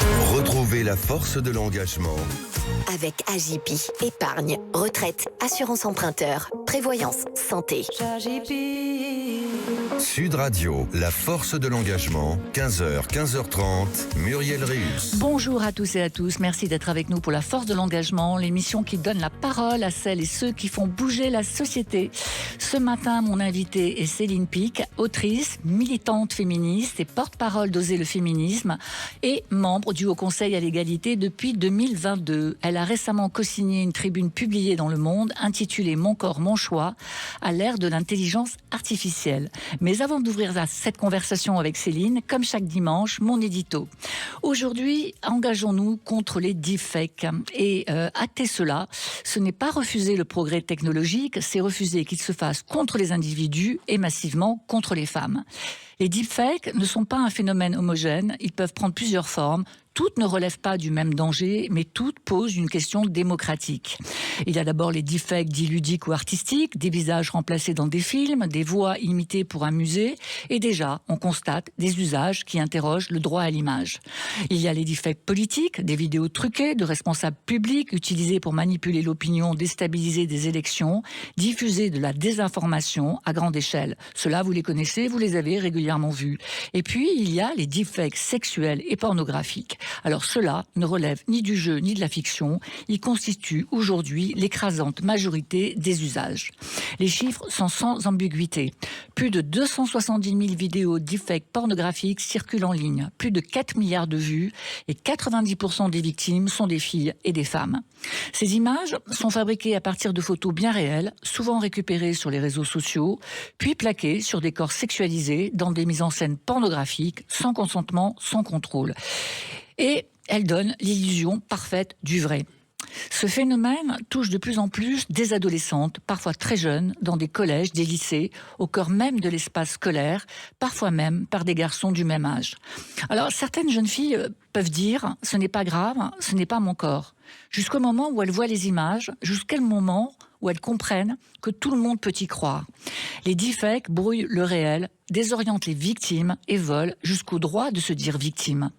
Retrouvez la force de l'engagement. Avec Agipi, épargne, retraite, assurance emprunteur, prévoyance, santé. Sud Radio, la force de l'engagement, 15h, 15h30, Muriel Réus. Bonjour à tous et à tous, merci d'être avec nous pour la force de l'engagement, l'émission qui donne la parole à celles et ceux qui font bouger la société. Ce matin, mon invitée est Céline Pic, autrice, militante féministe et porte-parole d'Oser le féminisme et membre du Haut Conseil à l'égalité depuis 2022. Elle a récemment co-signé une tribune publiée dans Le Monde intitulée « Mon corps, mon choix » à l'ère de l'intelligence artificielle. Mais avant d'ouvrir cette conversation avec Céline, comme chaque dimanche, mon édito. Aujourd'hui, engageons-nous contre les deepfakes. Et acter cela, ce n'est pas refuser le progrès technologique, c'est refuser qu'il se fasse contre les individus et massivement contre les femmes. Les deepfakes ne sont pas un phénomène homogène, ils peuvent prendre plusieurs formes. Toutes ne relèvent pas du même danger, mais toutes posent une question démocratique. Il y a d'abord les deepfakes dits ludiques ou artistiques, des visages remplacés dans des films, des voix imitées pour amuser, et déjà, on constate des usages qui interrogent le droit à l'image. Il y a les deepfakes politiques, des vidéos truquées de responsables publics utilisées pour manipuler l'opinion, déstabiliser des élections, diffuser de la désinformation à grande échelle. Ceux-là, vous les connaissez, vous les avez régulièrement vus. Et puis, il y a les deepfakes sexuels et pornographiques. Alors cela ne relève ni du jeu ni de la fiction, ils constituent aujourd'hui l'écrasante majorité des usages. Les chiffres sont sans ambiguïté. Plus de 270 000 vidéos deepfakes pornographiques circulent en ligne, plus de 4 milliards de vues et 90% des victimes sont des filles et des femmes. Ces images sont fabriquées à partir de photos bien réelles, souvent récupérées sur les réseaux sociaux, puis plaquées sur des corps sexualisés dans des mises en scène pornographiques, sans consentement, sans contrôle. Et elle donne l'illusion parfaite du vrai. Ce phénomène touche de plus en plus des adolescentes, parfois très jeunes, dans des collèges, des lycées, au cœur même de l'espace scolaire, parfois même par des garçons du même âge. Alors, certaines jeunes filles peuvent dire « ce n'est pas grave, ce n'est pas mon corps ». Jusqu'au moment où elles voient les images, jusqu'à le moment où elles comprennent que tout le monde peut y croire. Les deepfakes brouillent le réel, désorientent les victimes et volent jusqu'au droit de se dire victime.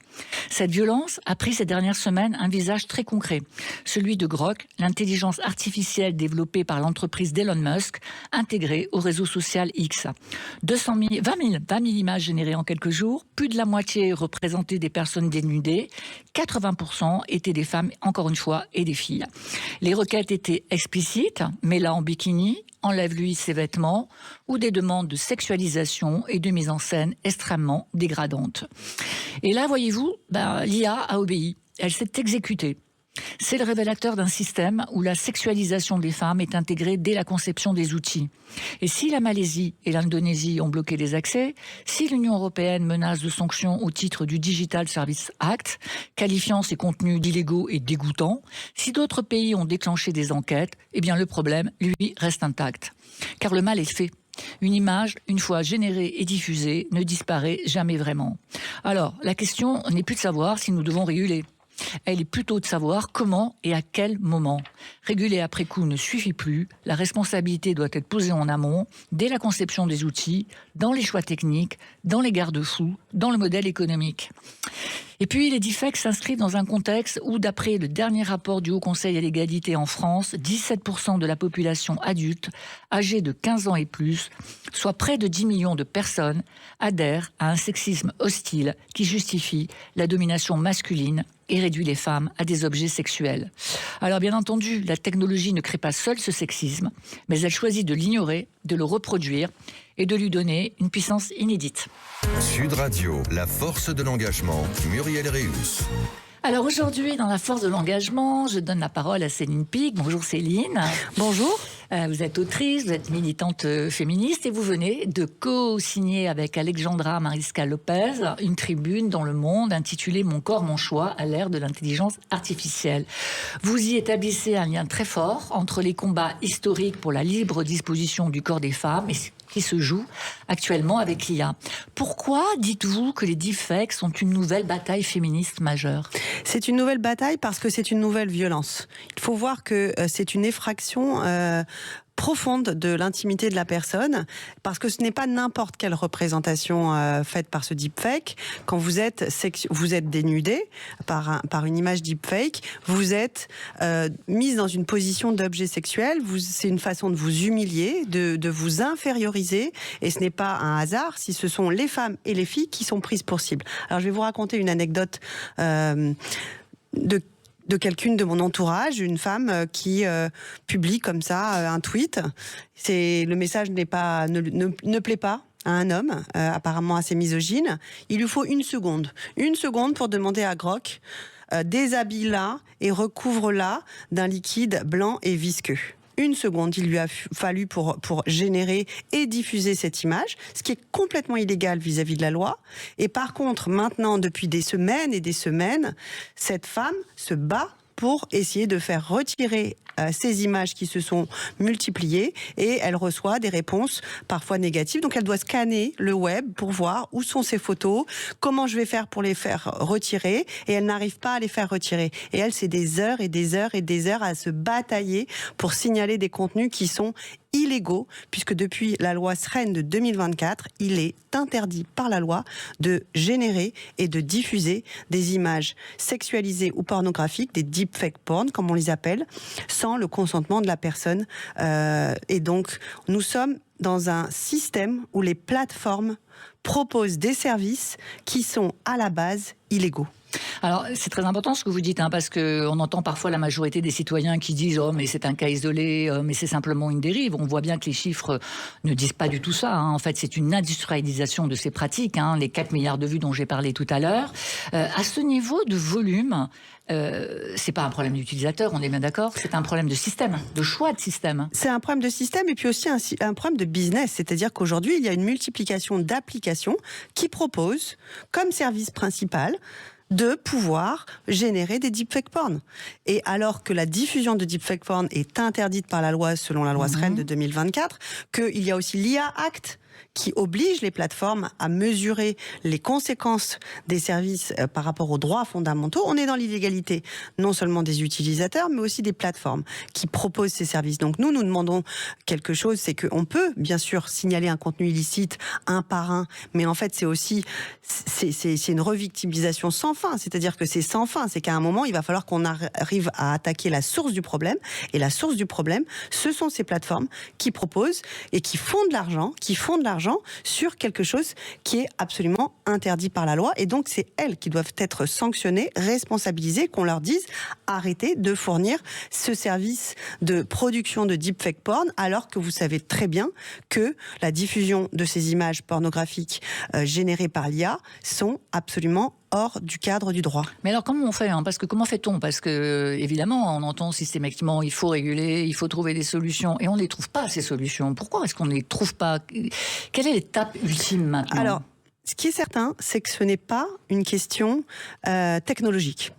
Cette violence a pris ces dernières semaines un visage très concret, celui de Grok, l'intelligence artificielle développée par l'entreprise d'Elon Musk, intégrée au réseau social X. 20 000 images générées en quelques jours, plus de la moitié représentaient des personnes dénudées, 80% étaient des femmes, encore une fois, et des filles. Les requêtes étaient explicites, mets-la en bikini, enlève-lui ses vêtements, ou des demandes de sexualisation et de mise en scène extrêmement dégradantes. Et là, voyez-vous, l'IA a obéi, elle s'est exécutée. C'est le révélateur d'un système où la sexualisation des femmes est intégrée dès la conception des outils. Et si la Malaisie et l'Indonésie ont bloqué les accès, si l'Union européenne menace de sanctions au titre du Digital Services Act, qualifiant ces contenus d'illégaux et dégoûtants, si d'autres pays ont déclenché des enquêtes, eh bien le problème, lui, reste intact. Car le mal est fait. Une image, une fois générée et diffusée, ne disparaît jamais vraiment. Alors, la question n'est plus de savoir si nous devons réguler. Elle est plutôt de savoir comment et à quel moment. Réguler après coup ne suffit plus, la responsabilité doit être posée en amont, dès la conception des outils, dans les choix techniques, dans les garde-fous, dans le modèle économique. Et puis, les deepfakes s'inscrivent dans un contexte où, d'après le dernier rapport du Haut Conseil à l'égalité en France, 17% de la population adulte, âgée de 15 ans et plus, soit près de 10 millions de personnes, adhèrent à un sexisme hostile qui justifie la domination masculine et réduit les femmes à des objets sexuels. Alors bien entendu, la technologie ne crée pas seule ce sexisme, mais elle choisit de l'ignorer, de le reproduire et de lui donner une puissance inédite. Sud Radio, la force de l'engagement, Muriel Réus. Alors aujourd'hui, dans la force de l'engagement, je donne la parole à Céline Pic. Bonjour Céline. Bonjour. Vous êtes autrice, vous êtes militante féministe et vous venez de co-signer avec Alexandra Mariska Lopez une tribune dans Le Monde intitulée « Mon corps, mon choix » à l'ère de l'intelligence artificielle. Vous y établissez un lien très fort entre les combats historiques pour la libre disposition du corps des femmes et qui se joue actuellement avec l'IA. Pourquoi dites-vous que les deepfakes sont une nouvelle bataille féministe majeure ? C'est une nouvelle bataille parce que c'est une nouvelle violence. Il faut voir que c'est une effraction profonde de l'intimité de la personne, parce que ce n'est pas n'importe quelle représentation faite par ce deepfake. Quand vous êtes dénudé par une image deepfake, vous êtes mise dans une position d'objet sexuel. C'est une façon de vous humilier, de vous inférioriser, et ce n'est pas un hasard si ce sont les femmes et les filles qui sont prises pour cible. Alors je vais vous raconter une anecdote de quelqu'une de mon entourage, une femme qui publie comme ça un tweet. Le message ne plaît pas à un homme, apparemment assez misogyne. Il lui faut une seconde pour demander à Grok déshabille-la et recouvre-la d'un liquide blanc et visqueux. Une seconde, il lui a fallu pour générer et diffuser cette image, ce qui est complètement illégal vis-à-vis de la loi. Et par contre, maintenant, depuis des semaines et des semaines, cette femme se bat pour essayer de faire retirer ces images qui se sont multipliées, et elle reçoit des réponses parfois négatives. Donc elle doit scanner le web pour voir où sont ces photos, comment je vais faire pour les faire retirer, et elle n'arrive pas à les faire retirer. Et elle, c'est des heures et des heures et des heures à se batailler pour signaler des contenus qui sont illégaux, puisque depuis la loi SREN de 2024, il est interdit par la loi de générer et de diffuser des images sexualisées ou pornographiques, des deepfake porn, comme on les appelle, sans le consentement de la personne. Et donc, nous sommes dans un système où les plateformes proposent des services qui sont à la base illégaux. Alors, c'est très important ce que vous dites, parce qu'on entend parfois la majorité des citoyens qui disent « Oh, mais c'est un cas isolé, mais c'est simplement une dérive ». On voit bien que les chiffres ne disent pas du tout ça. En fait, c'est une industrialisation de ces pratiques, les 4 milliards de vues dont j'ai parlé tout à l'heure. À ce niveau de volume, c'est pas un problème d'utilisateur, on est bien d'accord, c'est un problème de système, de choix de système. C'est un problème de système et puis aussi un problème de business, c'est-à-dire qu'aujourd'hui, il y a une multiplication d'applications qui proposent comme service principal de pouvoir générer des deepfake porn. Et alors que la diffusion de deepfake porn est interdite par la loi, selon la loi SREN de 2024, qu'il y a aussi l'IA Act qui oblige les plateformes à mesurer les conséquences des services par rapport aux droits fondamentaux. On est dans l'illégalité, non seulement des utilisateurs, mais aussi des plateformes qui proposent ces services. Donc nous demandons quelque chose, c'est qu'on peut bien sûr signaler un contenu illicite un par un, mais en fait c'est aussi c'est une revictimisation sans fin. C'est-à-dire que c'est sans fin, c'est qu'à un moment il va falloir qu'on arrive à attaquer la source du problème. Et la source du problème, ce sont ces plateformes qui proposent et qui font de l'argent, sur quelque chose qui est absolument interdit par la loi. Et donc, c'est elles qui doivent être sanctionnées, responsabilisées, qu'on leur dise arrêtez de fournir ce service de production de deepfake porn, alors que vous savez très bien que la diffusion de ces images pornographiques générées par l'IA sont absolument hors du cadre du droit. Mais alors comment on fait Parce que comment fait-on Parce que évidemment, on entend systématiquement il faut réguler, il faut trouver des solutions, et on ne les trouve pas, ces solutions. Pourquoi est-ce qu'on ne les trouve pas? Quelle est l'étape ultime maintenant? Alors, ce qui est certain, c'est que ce n'est pas une question technologique.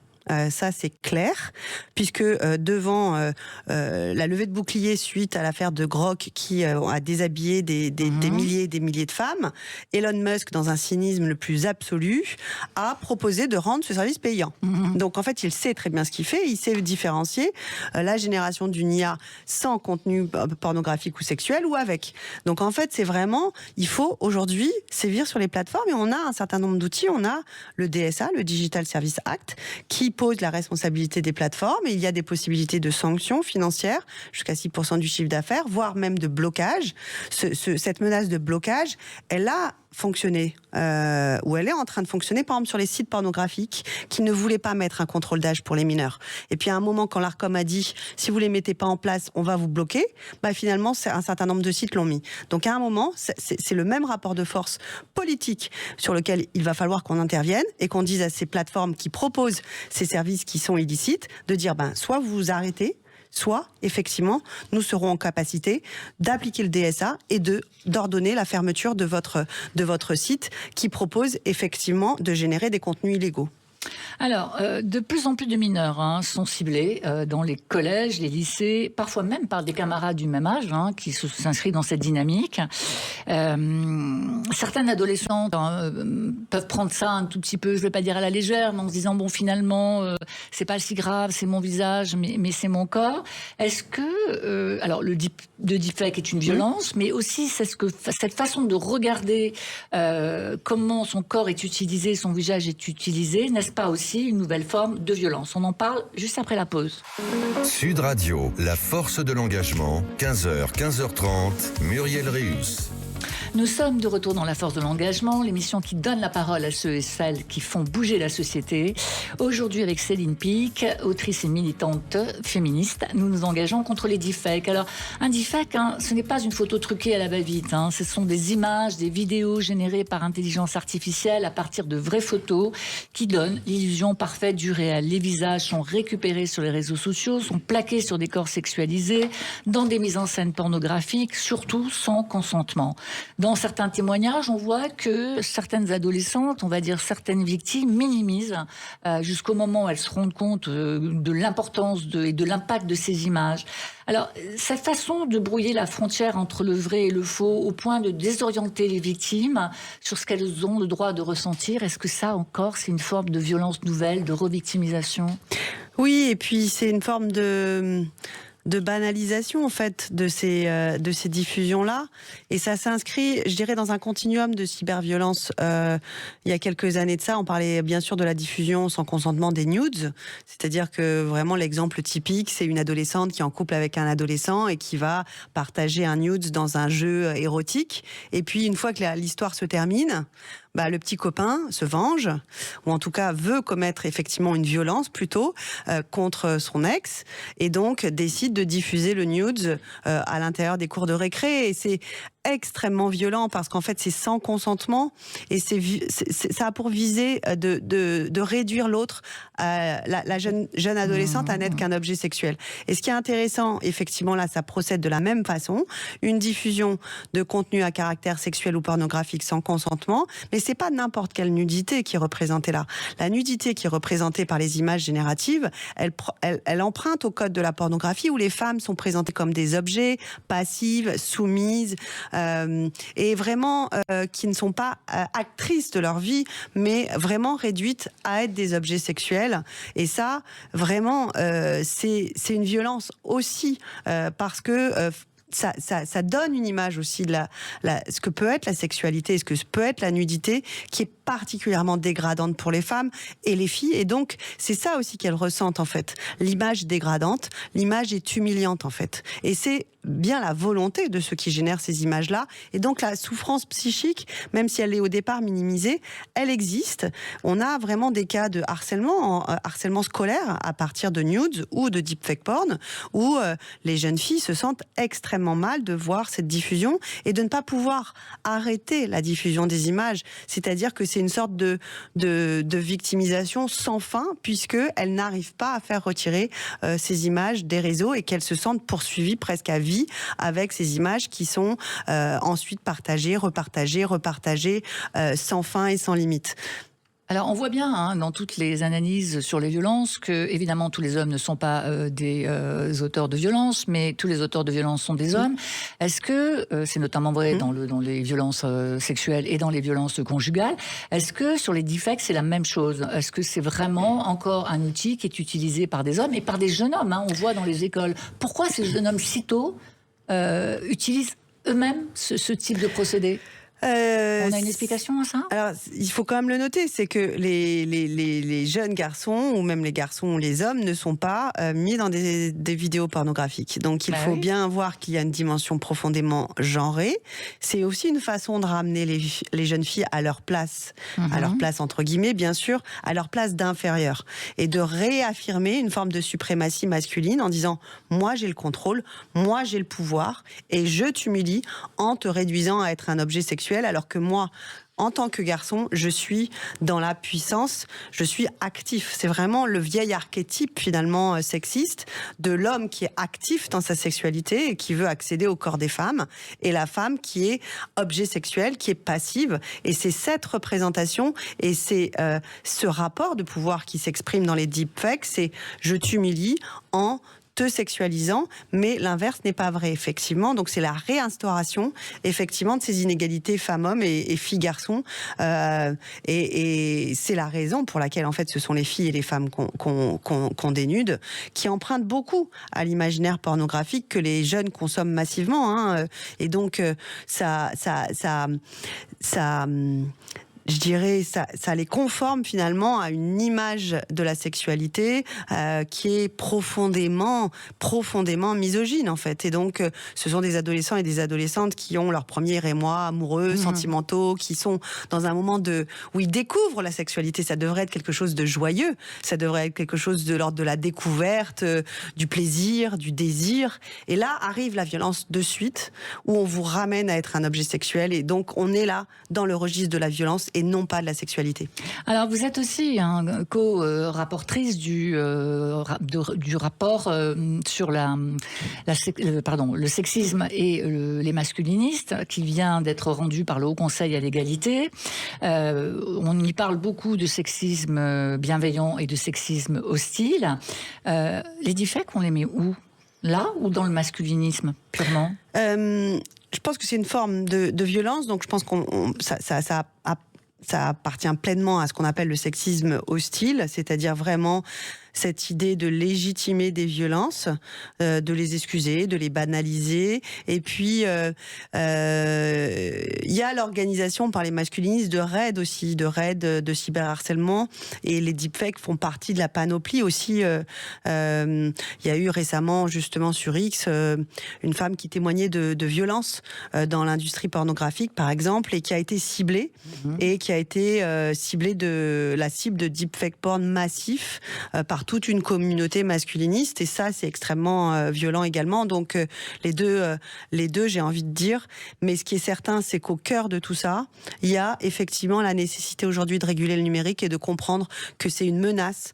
Ça, c'est clair, puisque devant la levée de bouclier suite à l'affaire de Grok qui a déshabillé des milliers et des milliers de femmes, Elon Musk, dans un cynisme le plus absolu, a proposé de rendre ce service payant. Donc en fait, il sait très bien ce qu'il fait, il sait différencier la génération d'une IA sans contenu pornographique ou sexuel ou avec. Donc en fait, c'est vraiment, il faut aujourd'hui sévir sur les plateformes, et on a un certain nombre d'outils. On a le DSA, le Digital Service Act, qui pose la responsabilité des plateformes, et il y a des possibilités de sanctions financières jusqu'à 6% du chiffre d'affaires, voire même de blocage. Cette menace de blocage, elle a fonctionné, ou elle est en train de fonctionner, par exemple sur les sites pornographiques qui ne voulaient pas mettre un contrôle d'âge pour les mineurs. Et puis à un moment, quand l'Arcom a dit si vous les mettez pas en place, on va vous bloquer, finalement un certain nombre de sites l'ont mis. Donc à un moment, c'est le même rapport de force politique sur lequel il va falloir qu'on intervienne et qu'on dise à ces plateformes qui proposent ces services qui sont illicites de dire soit vous vous arrêtez, soit, effectivement, nous serons en capacité d'appliquer le DSA et d'ordonner la fermeture de votre site qui propose effectivement de générer des contenus illégaux. Alors, de plus en plus de mineurs sont ciblés dans les collèges, les lycées, parfois même par des camarades du même âge qui s'inscrivent dans cette dynamique. Certaines adolescentes peuvent prendre ça un tout petit peu, je ne vais pas dire à la légère, mais en se disant, bon, finalement, c'est pas si grave, c'est mon visage, mais c'est mon corps. Est-ce que... alors, le deepfake est une violence, mais aussi cette façon de regarder comment son corps est utilisé, son visage est utilisé, n'est-ce pas aussi une nouvelle forme de violence? On en parle juste après la pause. Sud Radio, la force de l'engagement, 15h, 15h30, Muriel Réus. Nous sommes de retour dans La Force de l'Engagement, l'émission qui donne la parole à ceux et celles qui font bouger la société. Aujourd'hui, avec Céline Pic, autrice et militante féministe, nous nous engageons contre les deepfakes. Alors, un deepfake, ce n'est pas une photo truquée à la va-vite. Ce sont des images, des vidéos générées par intelligence artificielle à partir de vraies photos qui donnent l'illusion parfaite du réel. Les visages sont récupérés sur les réseaux sociaux, sont plaqués sur des corps sexualisés, dans des mises en scène pornographiques, surtout sans consentement. Dans certains témoignages, on voit que certaines adolescentes, on va dire certaines victimes, minimisent jusqu'au moment où elles se rendent compte de l'importance et de l'impact de ces images. Alors, cette façon de brouiller la frontière entre le vrai et le faux, au point de désorienter les victimes sur ce qu'elles ont le droit de ressentir, est-ce que ça encore, c'est une forme de violence nouvelle, de revictimisation? Oui, et puis c'est une forme de banalisation en fait de ces diffusions-là, et ça s'inscrit, je dirais, dans un continuum de cyberviolence. Il y a quelques années de ça, on parlait bien sûr de la diffusion sans consentement des nudes, c'est-à-dire que vraiment l'exemple typique, c'est une adolescente qui est en couple avec un adolescent et qui va partager un nude dans un jeu érotique, et puis une fois que l'histoire se termine, le petit copain se venge, ou en tout cas veut commettre effectivement une violence plutôt contre son ex, et donc décide de diffuser le nude à l'intérieur des cours de récré. Et c'est extrêmement violent parce qu'en fait c'est sans consentement, et ça a pour visée de réduire l'autre, la jeune adolescente, à n'être qu'un objet sexuel. Et ce qui est intéressant, effectivement, là ça procède de la même façon, une diffusion de contenu à caractère sexuel ou pornographique sans consentement, mais c'est pas n'importe quelle nudité qui est représentée là. La nudité qui est représentée par les images génératives, elle emprunte au code de la pornographie, où les femmes sont présentées comme des objets, passives, soumises, et vraiment qui ne sont pas actrices de leur vie, mais vraiment réduites à être des objets sexuels. Et ça, vraiment, c'est une violence aussi, parce que ça donne une image aussi de ce que peut être la sexualité, ce que peut être la nudité, qui est particulièrement dégradante pour les femmes et les filles. Et donc, c'est ça aussi qu'elles ressentent, en fait. L'image dégradante, l'image est humiliante, en fait. Et c'est bien la volonté de ceux qui génèrent ces images-là. Et donc, la souffrance psychique, même si elle est au départ minimisée, elle existe. On a vraiment des cas de harcèlement scolaire à partir de nudes ou de deepfake porn, où les jeunes filles se sentent extrêmement mal de voir cette diffusion et de ne pas pouvoir arrêter la diffusion des images. C'est-à-dire que c'est une sorte de victimisation sans fin, puisqu'elles n'arrivent pas à faire retirer ces images des réseaux, et qu'elles se sentent poursuivies presque à vie avec ces images qui sont ensuite partagées, repartagées, sans fin et sans limite. Alors, on voit bien dans toutes les analyses sur les violences que, évidemment, tous les hommes ne sont pas des auteurs de violences, mais tous les auteurs de violences sont des hommes. Est-ce que, c'est notamment vrai dans les violences sexuelles et dans les violences conjugales, est-ce que sur les deepfakes, c'est la même chose? Est-ce que c'est vraiment encore un outil qui est utilisé par des hommes et par des jeunes hommes, on voit dans les écoles. Pourquoi ces jeunes hommes si tôt utilisent eux-mêmes ce type de procédé? On a une explication à ça? Alors, il faut quand même le noter, c'est que les jeunes garçons, ou même les garçons ou les hommes, ne sont pas mis dans des vidéos pornographiques. Donc, il faut bien voir qu'il y a une dimension profondément genrée. C'est aussi une façon de ramener les jeunes filles à leur place, à leur place entre guillemets, bien sûr, à leur place d'inférieur, et de réaffirmer une forme de suprématie masculine en disant « moi j'ai le contrôle, moi j'ai le pouvoir, et je t'humilie en te réduisant à être un objet sexuel, alors que moi, en tant que garçon, je suis dans la puissance, je suis actif. C'est vraiment le vieil archétype finalement sexiste de l'homme qui est actif dans sa sexualité et qui veut accéder au corps des femmes, et la femme qui est objet sexuel, qui est passive. Et c'est cette représentation et c'est ce rapport de pouvoir qui s'exprime dans les deepfakes, c'est je t'humilie en te sexualisant, mais l'inverse n'est pas vrai, effectivement. Donc c'est la réinstauration, effectivement, de ces inégalités femmes-hommes et filles-garçons. Et c'est la raison pour laquelle, en fait, ce sont les filles et les femmes qu'on dénude, qui empruntent beaucoup à l'imaginaire pornographique que les jeunes consomment massivement. Hein. Et donc, je dirais, ça les conforme finalement à une image de la sexualité qui est profondément misogyne en fait. Et donc, ce sont des adolescents et des adolescentes qui ont leur premier émoi amoureux, sentimentaux, qui sont dans un moment où ils découvrent la sexualité. Ça devrait être quelque chose de joyeux, ça devrait être quelque chose de l'ordre de la découverte, du plaisir, du désir. Et là arrive la violence de suite, où on vous ramène à être un objet sexuel. Et donc, on est là dans le registre de la violence et non pas de la sexualité. Alors, vous êtes aussi co-rapportrice du rapport sur le sexisme et les masculinistes, qui vient d'être rendu par le Haut Conseil à l'égalité. On y parle beaucoup de sexisme bienveillant et de sexisme hostile. Les deepfakes, on les met où ? Là ou dans le masculinisme, purement ? Je pense que c'est une forme de violence, donc je pense ça appartient pleinement à ce qu'on appelle le sexisme hostile, c'est-à-dire vraiment cette idée de légitimer des violences, de les excuser, de les banaliser. Et puis, il y a l'organisation par les masculinistes de raids aussi, de cyberharcèlement. Et les deepfakes font partie de la panoplie aussi. Il y a eu récemment, justement, sur X, une femme qui témoignait de violences dans l'industrie pornographique, par exemple, et qui a été ciblée, et qui a été ciblée la cible de deepfake porn massif par toute une communauté masculiniste, et ça c'est extrêmement violent également. Donc les deux j'ai envie de dire, mais ce qui est certain, c'est qu'au cœur de tout ça, il y a effectivement la nécessité aujourd'hui de réguler le numérique et de comprendre que c'est une menace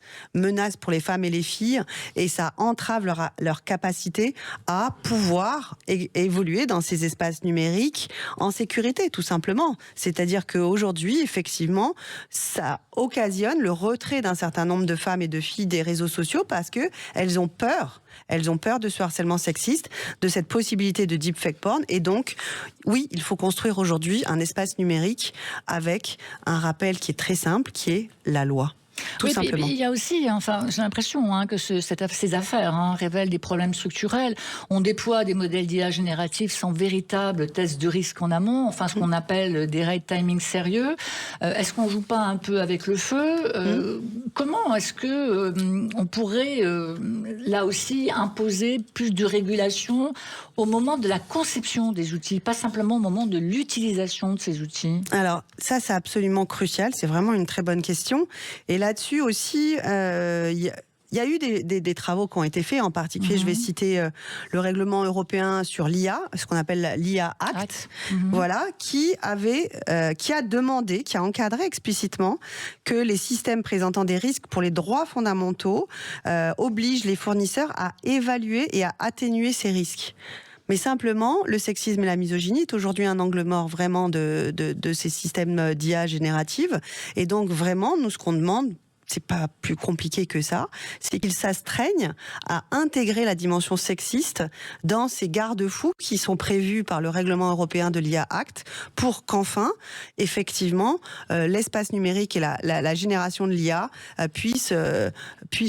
pour les femmes et les filles, et ça entrave leur capacité à pouvoir évoluer dans ces espaces numériques en sécurité, tout simplement. C'est-à-dire qu'aujourd'hui, effectivement, ça occasionne le retrait d'un certain nombre de femmes et de filles des réseaux sociaux parce que elles ont peur de ce harcèlement sexiste, de cette possibilité de deepfake porn. Et donc, oui, il faut construire aujourd'hui un espace numérique avec un rappel qui est très simple, qui est la loi. Tout simplement. Il y a aussi, j'ai l'impression que ces affaires révèlent des problèmes structurels. On déploie des modèles d'IA génératifs sans véritable test de risque en amont, ce qu'on appelle des rate timing sérieux. Est-ce qu'on joue pas un peu avec le feu ? Comment est-ce que on pourrait là aussi imposer plus de régulation au moment de la conception des outils, pas simplement au moment de l'utilisation de ces outils ? Alors ça, c'est absolument crucial. C'est vraiment une très bonne question. Et là-dessus aussi, il y a eu des travaux qui ont été faits. En particulier, je vais citer le règlement européen sur l'IA, ce qu'on appelle l'IA Act, voilà, qui a demandé, qui a encadré explicitement que les systèmes présentant des risques pour les droits fondamentaux obligent les fournisseurs à évaluer et à atténuer ces risques. Mais simplement, le sexisme et la misogynie est aujourd'hui un angle mort vraiment de ces systèmes d'IA générative. Et donc vraiment, nous, ce qu'on demande, c'est pas plus compliqué que ça, c'est qu'ils s'astreignent à intégrer la dimension sexiste dans ces garde-fous qui sont prévus par le règlement européen de l'IA Act pour qu'enfin, effectivement, l'espace numérique et la génération de l'IA puissent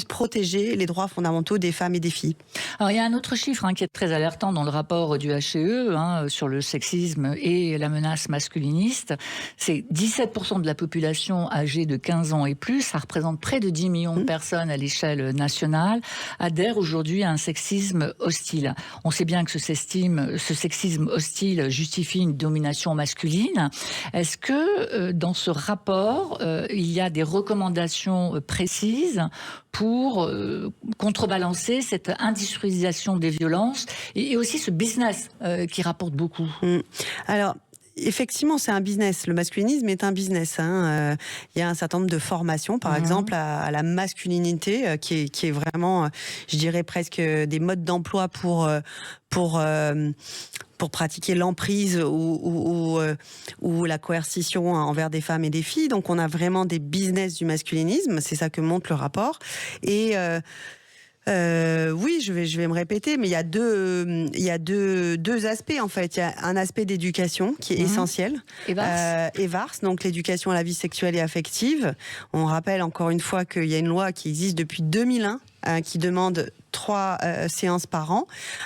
protéger les droits fondamentaux des femmes et des filles. Alors, il y a un autre chiffre qui est très alertant dans le rapport du HCE sur le sexisme et la menace masculiniste. C'est 17% de la population âgée de 15 ans et plus, ça représente près de 10 millions de personnes à l'échelle nationale, adhèrent aujourd'hui à un sexisme hostile. On sait bien que ce sexisme hostile justifie une domination masculine. Est-ce que dans ce rapport, il y a des recommandations précises pour contrebalancer cette industrialisation des violences et aussi ce business qui rapporte beaucoup ? Alors, effectivement, c'est un business. Le masculinisme est un business. Il y a un certain nombre de formations, par exemple, à la masculinité, qui est vraiment, je dirais presque des modes d'emploi pour pratiquer l'emprise ou la coercition envers des femmes et des filles. Donc, on a vraiment des business du masculinisme. C'est ça que montre le rapport. Et oui, je vais me répéter, mais il y a deux aspects en fait. Il y a un aspect d'éducation qui est essentiel. EVARS, donc l'éducation à la vie sexuelle et affective. On rappelle encore une fois qu'il y a une loi qui existe depuis 2001 qui demande 3 séances par an.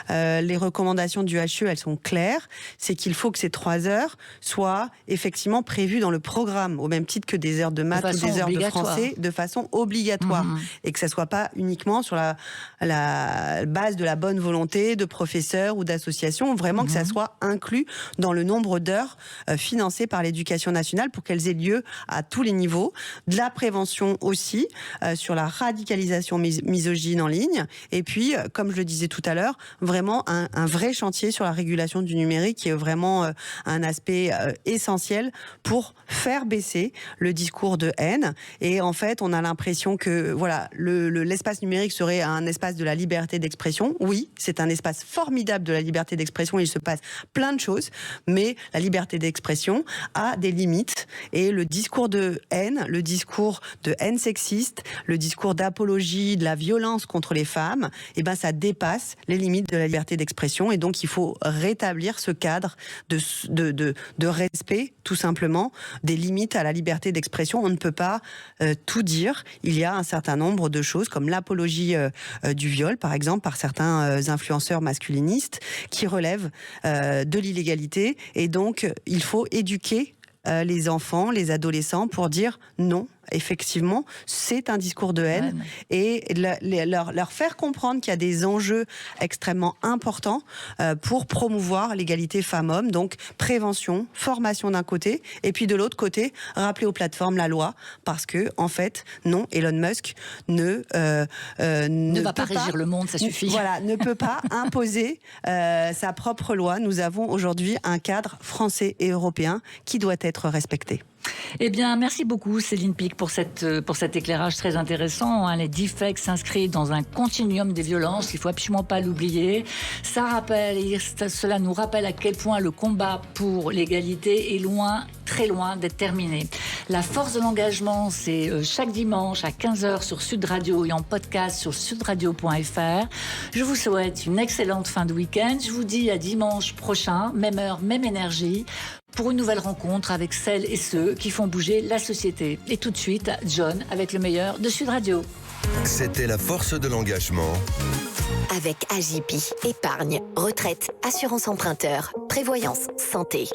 Les recommandations du HE, elles sont claires. C'est qu'il faut que ces 3 heures soient effectivement prévues dans le programme, au même titre que des heures de maths ou des heures de français, de façon obligatoire. Et que ça soit pas uniquement sur la base de la bonne volonté de professeurs ou d'associations, vraiment que ça soit inclus dans le nombre d'heures financées par l'éducation nationale pour qu'elles aient lieu à tous les niveaux. De la prévention aussi, sur la radicalisation misogyne en ligne. Et puis, comme je le disais tout à l'heure, vraiment un vrai chantier sur la régulation du numérique qui est vraiment un aspect essentiel pour faire baisser le discours de haine. Et en fait, on a l'impression que voilà, l'espace numérique serait un espace de la liberté d'expression. Oui, c'est un espace formidable de la liberté d'expression. Il se passe plein de choses, mais la liberté d'expression a des limites. Et le discours de haine sexiste, le discours d'apologie de la violence contre les femmes, eh ben ça dépasse les limites de la liberté d'expression, et donc il faut rétablir ce cadre de respect, tout simplement, des limites à la liberté d'expression. On ne peut pas tout dire. Il y a un certain nombre de choses comme l'apologie du viol, par exemple, par certains influenceurs masculinistes qui relèvent de l'illégalité, et donc il faut éduquer les enfants, les adolescents pour dire non. Effectivement, c'est un discours de haine, et leur faire comprendre qu'il y a des enjeux extrêmement importants pour promouvoir l'égalité femmes-hommes. Donc prévention, formation d'un côté, et puis de l'autre côté, rappeler aux plateformes la loi, parce que en fait, non, Elon Musk ne va pas régir le monde, ça suffit. Voilà, ne peut pas imposer sa propre loi. Nous avons aujourd'hui un cadre français et européen qui doit être respecté. Eh bien, merci beaucoup Céline Pic pour cet éclairage très intéressant. Les deepfakes s'inscrivent dans un continuum des violences, il ne faut absolument pas l'oublier. Cela nous rappelle à quel point le combat pour l'égalité est loin, très loin d'être terminé. La force de l'engagement, c'est chaque dimanche à 15h sur Sud Radio et en podcast sur sudradio.fr. Je vous souhaite une excellente fin de week-end. Je vous dis à dimanche prochain, même heure, même énergie, pour une nouvelle rencontre avec celles et ceux qui font bouger la société. Et tout de suite, John avec le meilleur de Sud Radio. C'était la force de l'engagement. Avec AJP, épargne, retraite, assurance emprunteur, prévoyance, santé.